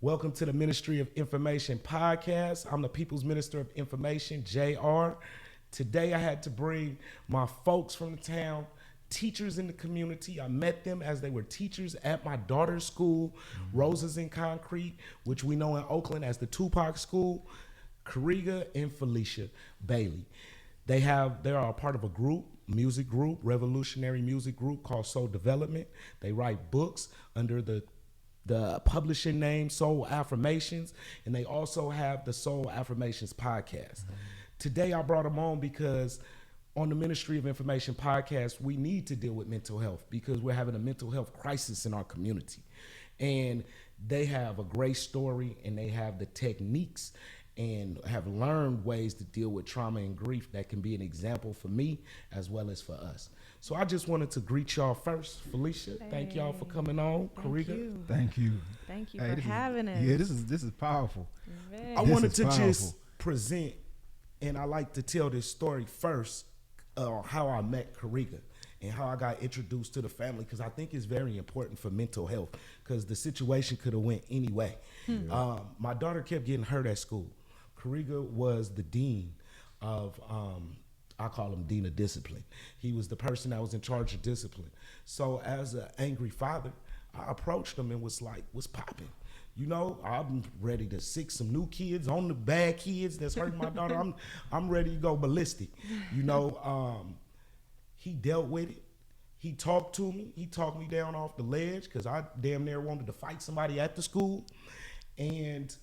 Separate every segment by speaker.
Speaker 1: Welcome to the Ministry of Information podcast. I'm the People's Minister of Information, JR. Today I had to bring my folks from the town, teachers in the community. I met them as they were teachers at my daughter's school, Roses in Concrete, which we know in Oakland as the Tupac School, Kariga and Felicia Bailey. They are a part of a music group, revolutionary music group called Soul Development. They write books under the publishing name Soul Affirmations, and they also have the Soul Affirmations podcast. Today I brought them on because on the Ministry of Information podcast, we need to deal with mental health because we're having a mental health crisis in our community. And they have a great story, and they have the techniques and have learned ways to deal with trauma and grief that can be an example for me as well as for us. So I just wanted to greet y'all first. Felicia, thank y'all for coming on. Kariga.
Speaker 2: Thank you.
Speaker 3: Thank you for having us.
Speaker 2: Yeah, this is powerful.
Speaker 1: I wanted to just present, and I like to tell this story first, how I met Kariga and how I got introduced to the family, because I think it's very important for mental health, because the situation could have went any way. My daughter kept getting hurt at school. Kariga was the dean of, I call him Dean of Discipline. He was the person that was in charge of discipline. So as an angry father, I approached him and was like, what's popping? You know, I'm ready to sick some new kids on the bad kids that's hurting my daughter. I'm ready to go ballistic. You know, he dealt with it. He talked to me. He talked me down off the ledge because I damn near wanted to fight somebody at the school. And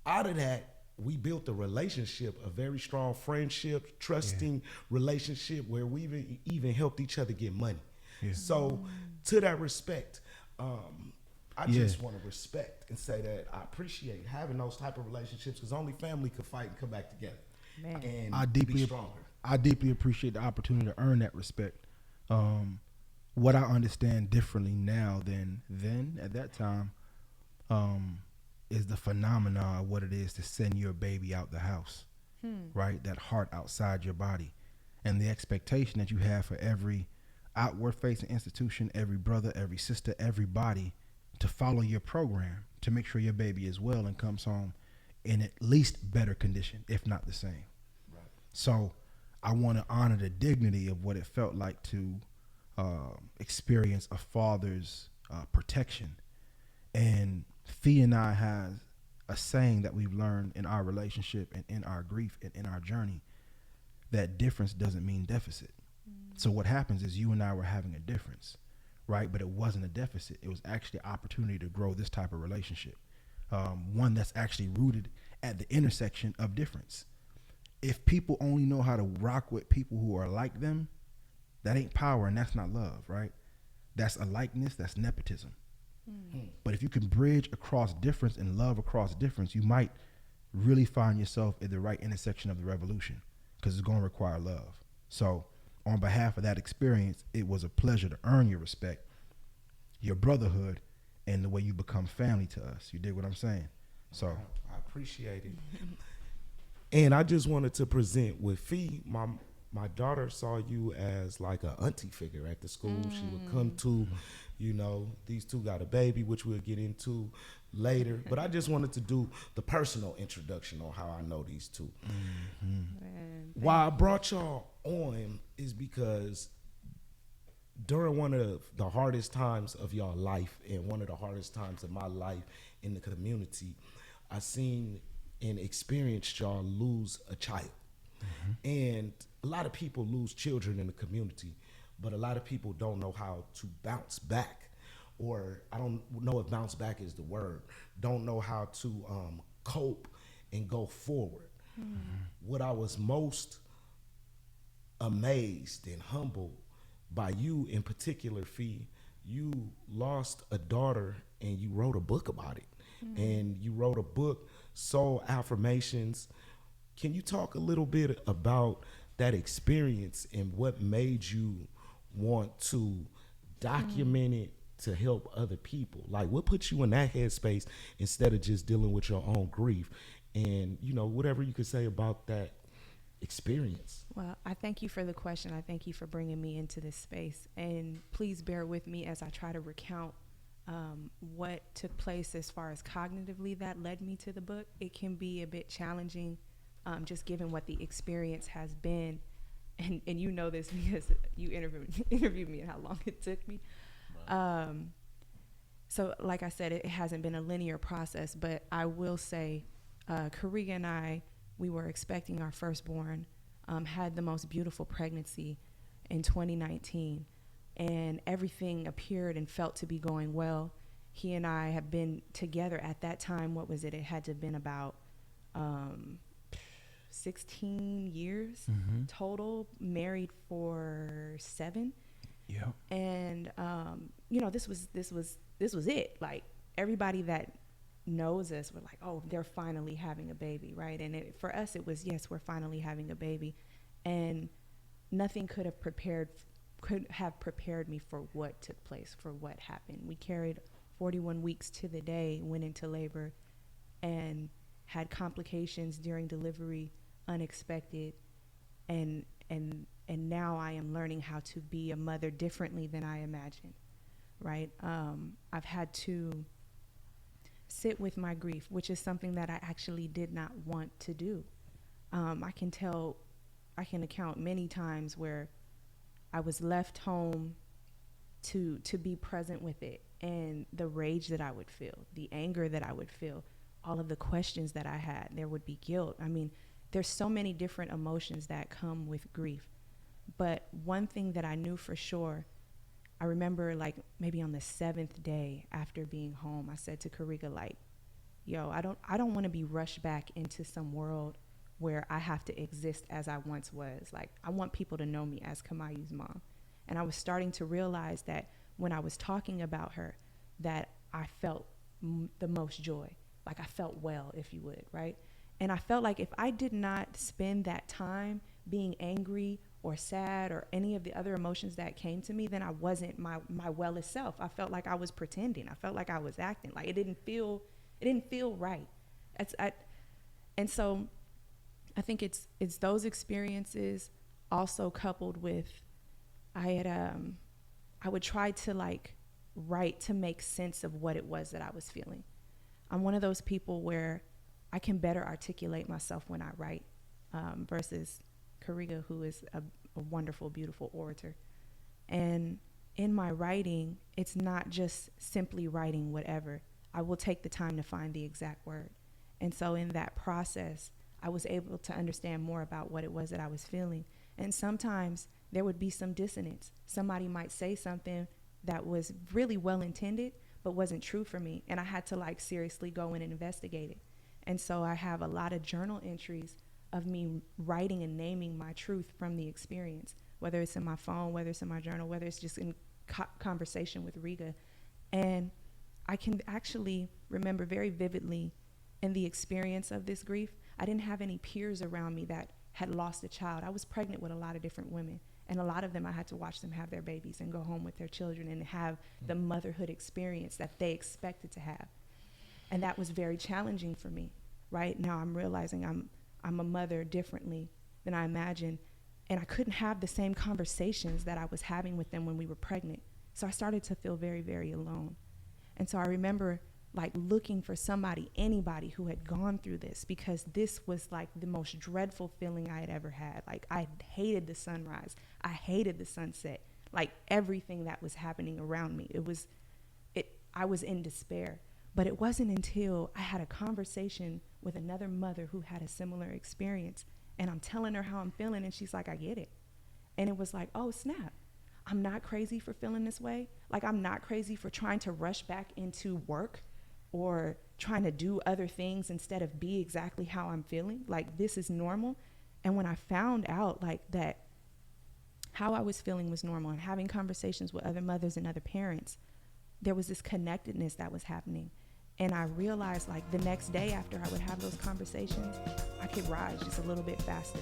Speaker 1: out of that, we built a relationship, a very strong friendship, trusting relationship where we even helped each other get money. So to that respect, I just want to respect and say that I appreciate having those type of relationships, because only family could fight and come back together.
Speaker 3: Man.
Speaker 1: And
Speaker 2: be stronger. I deeply appreciate the opportunity to earn that respect. What I understand differently now than then at that time is the phenomenon of what it is to send your baby out the house, right? That heart outside your body, and the expectation that you have for every outward facing institution, every brother, every sister, everybody to follow your program to make sure your baby is well and comes home in at least better condition, if not the same. Right. So I want to honor the dignity of what it felt like to experience a father's protection. And Fee and I has a saying that we've learned in our relationship and in our grief and in our journey, that difference doesn't mean deficit. So what happens is you and I were having a difference, right? But it wasn't a deficit. It was actually an opportunity to grow this type of relationship, one that's actually rooted at the intersection of difference. If people only know how to rock with people who are like them, that ain't power, and that's not love, right? That's a likeness, that's nepotism. But if you can bridge across difference and love across difference, you might really find yourself at the right intersection of the revolution, because it's going to require love. So on behalf of that experience, it was a pleasure to earn your respect, your brotherhood, and the way you become family to us. You dig what I'm saying? So
Speaker 1: I appreciate it. And I just wanted to present with Fee, my daughter saw you as like an auntie figure at the school. She would come to, you know, these two got a baby, which we'll get into later. But I just wanted to do the personal introduction on how I know these two. Why I brought y'all on is because during one of the hardest times of y'all life and one of the hardest times of my life in the community, I seen and experienced y'all lose a child. And a lot of people lose children in the community, but a lot of people don't know how to bounce back, or I don't know if bounce back is the word, don't know how to cope and go forward. What I was most amazed and humbled by you in particular, Fee, you lost a daughter and you wrote a book about it. And you wrote a book, Soul Affirmations. Can you talk a little bit about that experience and what made you want to document it to help other people? Like, what put you in that headspace instead of just dealing with your own grief? And, you know, whatever you could say about that experience.
Speaker 3: Well, I thank you for the question. I thank you for bringing me into this space. And please bear with me as I try to recount what took place as far as cognitively that led me to the book, it can be a bit challenging, just given what the experience has been. And you know this because you interviewed me and how long it took me. Right. So like I said, it hasn't been a linear process, but I will say Kariga and I, we were expecting our firstborn, had the most beautiful pregnancy in 2019, and everything appeared and felt to be going well. He and I have been together at that time. What was it? It had to have been about 16 years total, married for 7.
Speaker 2: Yeah.
Speaker 3: And this was it. Like, everybody that knows us were like, oh, they're finally having a baby, right? And for us, it was, yes, we're finally having a baby. And nothing could have prepared me for what took place, for what happened. We carried 41 weeks to the day, went into labor, and had complications during delivery, unexpected, and now I am learning how to be a mother differently than I imagined, right? I've had to sit with my grief, which is something that I actually did not want to do. I can account many times where I was left home to be present with it, and the rage that I would feel, the anger that I would feel, all of the questions that I had. There would be guilt. I mean, there's so many different emotions that come with grief. But one thing that I knew for sure, I remember, like, maybe on the 7th day after being home, I said to Kariga, like, yo, I don't want to be rushed back into some world where I have to exist as I once was. Like, I want people to know me as Kamayu's mom. And I was starting to realize that when I was talking about her, that I felt the most joy. Like, I felt well, if you would, right? And I felt like if I did not spend that time being angry or sad or any of the other emotions that came to me, then I wasn't my wellest self. I felt like I was pretending. I felt like I was acting. Like, it didn't feel right. And so I think it's those experiences, also coupled with I would try to, like, write to make sense of what it was that I was feeling. I'm one of those people where I can better articulate myself when I write, versus Kariga, who is a wonderful, beautiful orator. And in my writing, it's not just simply writing whatever. I will take the time to find the exact word. And so in that process, I was able to understand more about what it was that I was feeling. And sometimes there would be some dissonance. Somebody might say something that was really well intended, but wasn't true for me. And I had to, like, seriously go in and investigate it. And so I have a lot of journal entries of me writing and naming my truth from the experience, whether it's in my phone, whether it's in my journal, whether it's just in conversation with Riga. And I can actually remember very vividly in the experience of this grief, I didn't have any peers around me that had lost a child. I was pregnant with a lot of different women, and a lot of them I had to watch them have their babies and go home with their children and have the motherhood experience that they expected to have. And that was very challenging for me. Right now I'm realizing I'm a mother differently than I imagined, and I couldn't have the same conversations that I was having with them when we were pregnant. So I started to feel very, very alone. And so I remember, like, looking for somebody, anybody who had gone through this, because this was, like, the most dreadful feeling I had ever had. Like, I hated the sunrise. I hated the sunset. Like, everything that was happening around me. I was in despair. But it wasn't until I had a conversation with another mother who had a similar experience, and I'm telling her how I'm feeling, and she's like, I get it. And it was like, oh, snap. I'm not crazy for feeling this way. Like, I'm not crazy for trying to rush back into work or trying to do other things instead of be exactly how I'm feeling. Like, this is normal. And when I found out, like, that how I was feeling was normal, and having conversations with other mothers and other parents, there was this connectedness that was happening. And I realized, like, the next day after I would have those conversations, I could rise just a little bit faster.